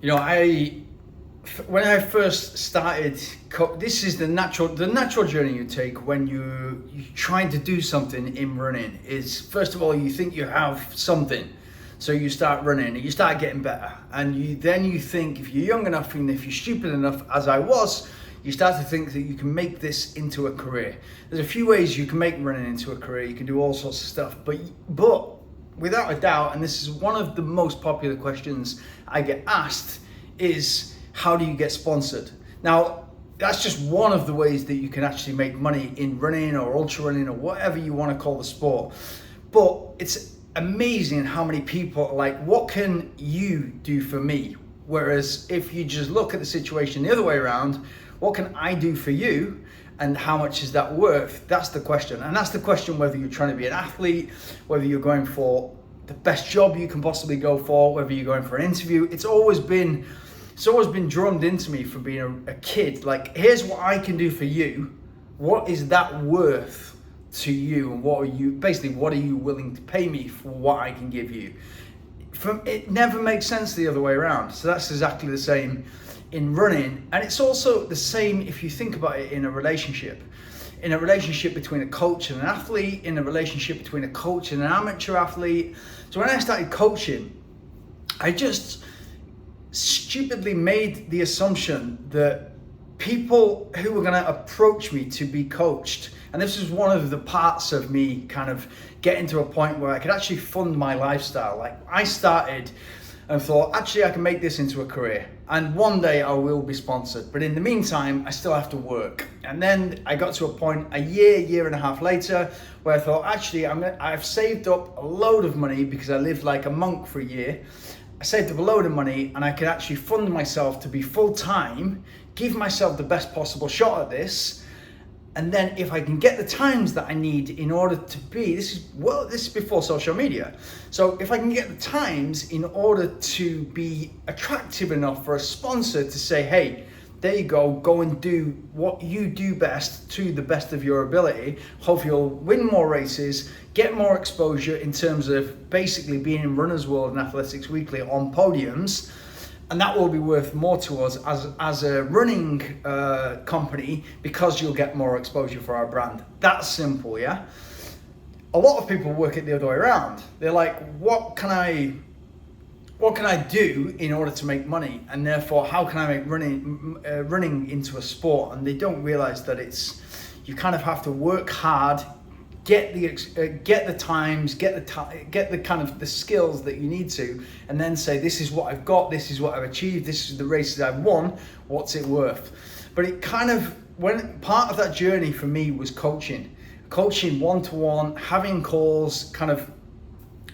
You know, when I first started, this is the natural journey you take when you're trying to do something in running. Is first of all you think you have something, so you start running and you start getting better, and you think if you're young enough and if you're stupid enough, as I was, you start to think that you can make this into a career. There's a few ways you can make running into a career. You can do all sorts of stuff, but without a doubt, and this is one of the most popular questions I get asked, is how do you get sponsored? Now, that's just one of the ways that you can actually make money in running or ultra running or whatever you want to call the sport. But it's amazing how many people are like, what can you do for me? Whereas if you just look at the situation the other way around, what can I do for you? And how much is that worth? That's the question. And that's the question whether you're trying to be an athlete, whether you're going for the best job you can possibly go for, whether you're going for an interview. It's always been drummed into me from being a kid. Like, here's what I can do for you. What is that worth to you? And what are you willing to pay me for what I can give you? It never makes sense the other way around. So that's exactly the same in running. And it's also the same if you think about it in a relationship between a coach and an athlete, in a relationship between a coach and an amateur athlete. So when I started coaching, I just stupidly made the assumption that people who were going to approach me to be coached, and this was one of the parts of me kind of getting to a point where I could actually fund my lifestyle. Like, I started and thought, actually, I can make this into a career, and one day I will be sponsored. But in the meantime, I still have to work. And then I got to a point a year and a half later where I thought, actually, I've saved up a load of money because I lived like a monk for a year. I saved up a load of money and I can actually fund myself to be full-time, give myself the best possible shot at this. And then if I can get the times that I need in order to be, this is before social media. So if I can get the times in order to be attractive enough for a sponsor to say, hey, there you go and do what you do best to the best of your ability. Hopefully you'll win more races, get more exposure in terms of basically being in Runner's World and Athletics Weekly on podiums. And that will be worth more to us as a running company because you'll get more exposure for our brand. That's simple, yeah? A lot of people work it the other way around. They're like, what can I do in order to make money? And therefore, how can I make running into a sport? And they don't realize that you kind of have to work hard, get the times, get the kind of the skills that you need to, and then say, this is what I've got, this is what I've achieved, this is the races I've won, what's it worth? But it kind of, when part of that journey for me was coaching one-to-one, having calls,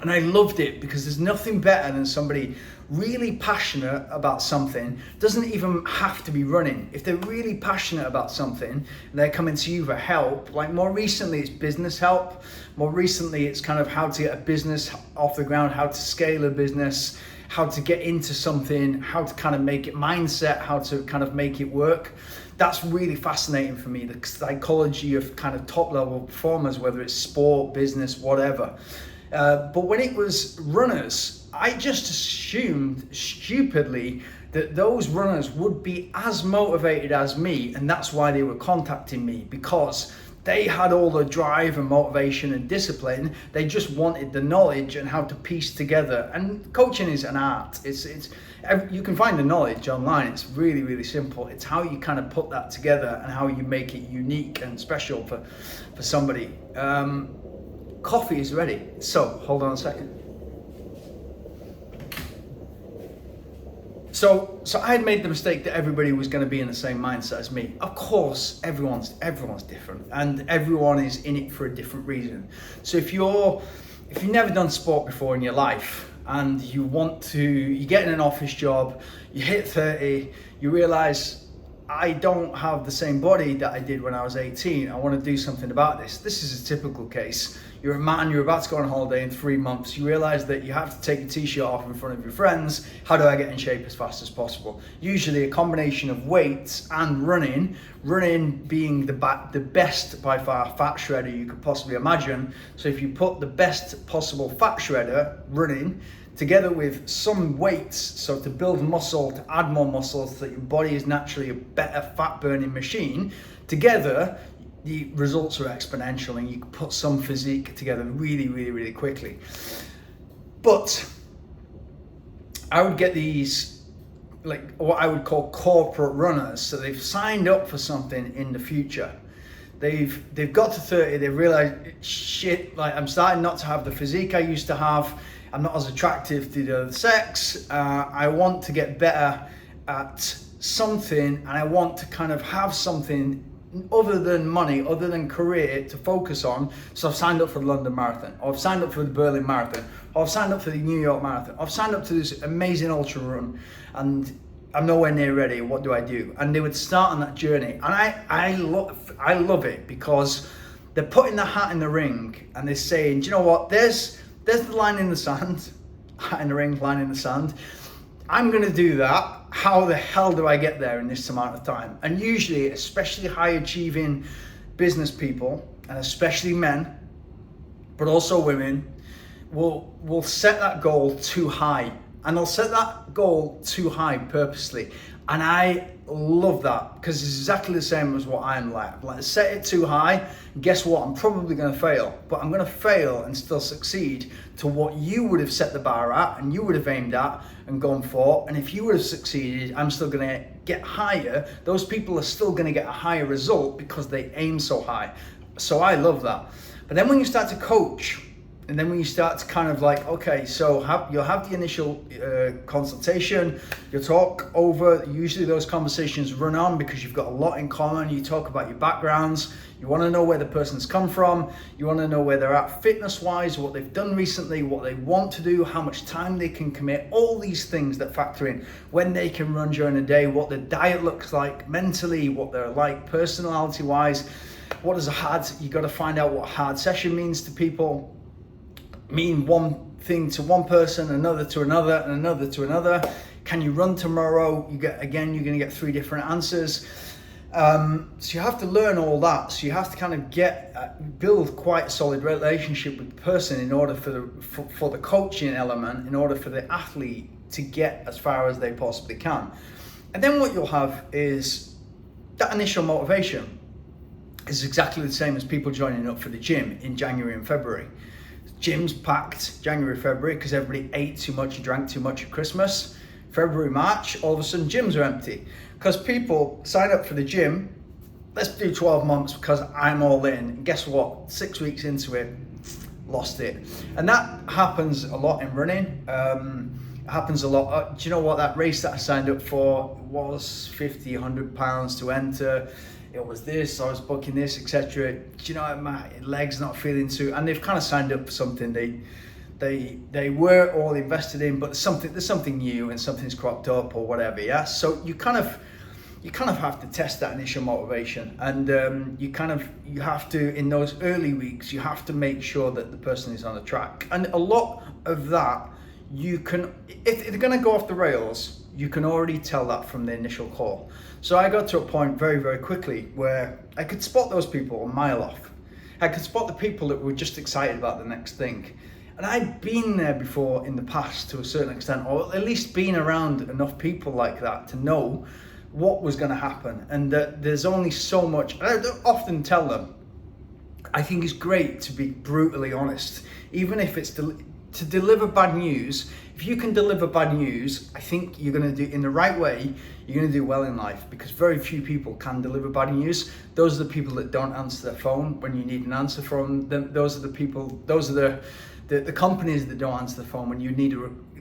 and I loved it because there's nothing better than somebody really passionate about something. Doesn't even have to be running. If they're really passionate about something and they're coming to you for help, like more recently it's business help, more recently it's kind of how to get a business off the ground, how to scale a business, how to get into something, how to kind of make it mindset, how to kind of make it work. That's really fascinating for me, the psychology of kind of top level performers, whether it's sport, business, whatever. But when it was runners, I just assumed stupidly that those runners would be as motivated as me, and that's why they were contacting me, because they had all the drive and motivation and discipline. They just wanted the knowledge and how to piece together. And coaching is an art. It's you can find the knowledge online. It's really, really simple. It's how you kind of put that together and how you make it unique and special for somebody. Coffee is ready. So hold on a second. So I had made the mistake that everybody was going to be in the same mindset as me. Of course, everyone's different, and everyone is in it for a different reason. So if you've never done sport before in your life and you get in an office job, you hit 30, you realize, I don't have the same body that I did when I was 18. I want to do something about this. This is a typical case. You're a man, you're about to go on holiday in 3 months. You realize that you have to take your t-shirt off in front of your friends. How do I get in shape as fast as possible? Usually a combination of weights and running being the best by far fat shredder you could possibly imagine. So if you put the best possible fat shredder running together with some weights, so to build muscle, to add more muscle, so that your body is naturally a better fat burning machine, together the results are exponential, and you can put some physique together really quickly. But I would get these, like what I would call corporate runners. So they've signed up for something in the future. They've got to 30, they realize, shit, like I'm starting not to have the physique I used to have. I'm not as attractive to the other sex. I want to get better at something, and I want to kind of have something other than money, other than career to focus on. So I've signed up for the London Marathon, or I've signed up for the Berlin Marathon, or I've signed up for the New York Marathon. I've signed up to this amazing ultra run, and I'm nowhere near ready. What do I do? And they would start on that journey, and I love it, because they're putting their hat in the ring, and they're saying, do you know what? There's the line in the sand, hat in the ring, line in the sand. I'm going to do that. How the hell do I get there in this amount of time? And usually, especially high achieving business people, and especially men, but also women, will set that goal too high. And they'll set that goal too high purposely. And I love that, because it's exactly the same as what I'm like. Like, set it too high, guess what? I'm probably going to fail, but I'm going to fail and still succeed to what you would have set the bar at, and you would have aimed at and gone for. And if you would have succeeded, I'm still going to get higher. Those people are still going to get a higher result because they aim so high. So I love that. But then when you start to coach, and then when you start to kind of like, okay, so you'll have the initial consultation, you'll talk over, usually those conversations run on because you've got a lot in common. You talk about your backgrounds, you want to know where the person's come from, you want to know where they're at fitness-wise, what they've done recently, what they want to do, how much time they can commit, all these things that factor in, when they can run during the day, what their diet looks like mentally, what they're like personality-wise, what is you got to find out what a hard session means to people. Mean one thing to one person, another to another, and another to another. Can you run tomorrow? You're going to get 3 different answers. So you have to learn all that. So you have to kind of build quite a solid relationship with the person in order for the coaching element, in order for the athlete to get as far as they possibly can. And then what you'll have is that initial motivation is exactly the same as people joining up for the gym in January and February. Gym's packed January, February, because everybody ate too much and drank too much at Christmas. February, March, all of a sudden gyms are empty, because people sign up for the gym. Let's do 12 months because I'm all in. And guess what? 6 weeks into it, lost it. And that happens a lot in running. It happens a lot. Do you know what? That race that I signed up for was £50-100 to enter. It was this, I was booking this, etc. Do you know, my legs not feeling too, and they've kind of signed up for something they were all invested in, but there's something new and something's cropped up or whatever. Yeah, so you kind of have to test that initial motivation, and you have to, in those early weeks, you have to make sure that the person is on the track. And a lot of that, you can, if they're going to go off the rails, you can already tell that from the initial call. So I got to a point very quickly where I could spot those people a mile off. I could spot the people that were just excited about the next thing. And I'd been there before in the past to a certain extent, or at least been around enough people like that to know what was going to happen. And that there's only so much. And I often tell them, I think it's great to be brutally honest, even if it's to deliver bad news. If you can deliver bad news, I think you're going to do in the right way, you're going to do well in life, because very few people can deliver bad news. Those are the people that don't answer their phone when you need an answer from them. Those are the people, those are the companies that don't answer the phone when you need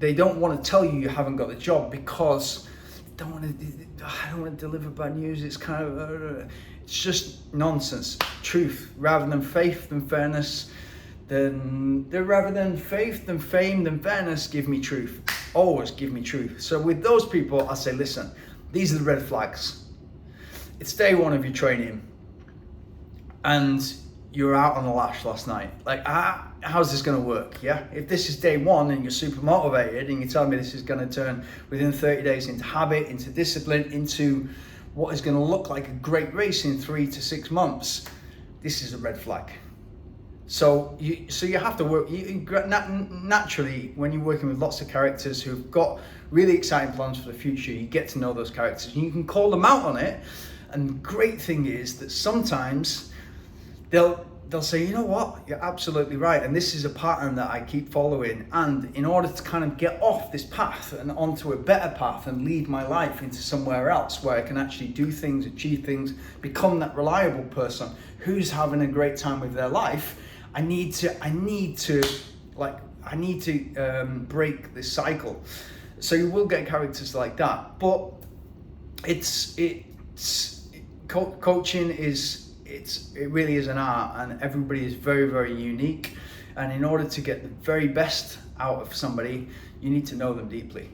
they don't want to tell you haven't got the job, because I don't want to deliver bad news. It's kind of, it's just nonsense. Truth rather than faith than fairness. Rather than faith, than fame, than fairness, give me truth. Always give me truth. So with those people, I say, listen, these are the red flags. It's day 1 of your training, and you're out on the lash last night. Like, how's this going to work? Yeah, if this is day 1 and you're super motivated, and you tell me this is going to turn within 30 days into habit, into discipline, into what is going to look like a great race in 3 to 6 months, this is a red flag. So you have to work. Naturally, when you're working with lots of characters who've got really exciting plans for the future, you get to know those characters and you can call them out on it. And the great thing is that sometimes they'll say, you know what, you're absolutely right, and this is a pattern that I keep following, and in order to kind of get off this path and onto a better path and lead my life into somewhere else where I can actually do things, achieve things, become that reliable person who's having a great time with their life, I need to break this cycle. So you will get characters like that, but coaching is, it really is an art, and everybody is very, very unique. And in order to get the very best out of somebody, you need to know them deeply.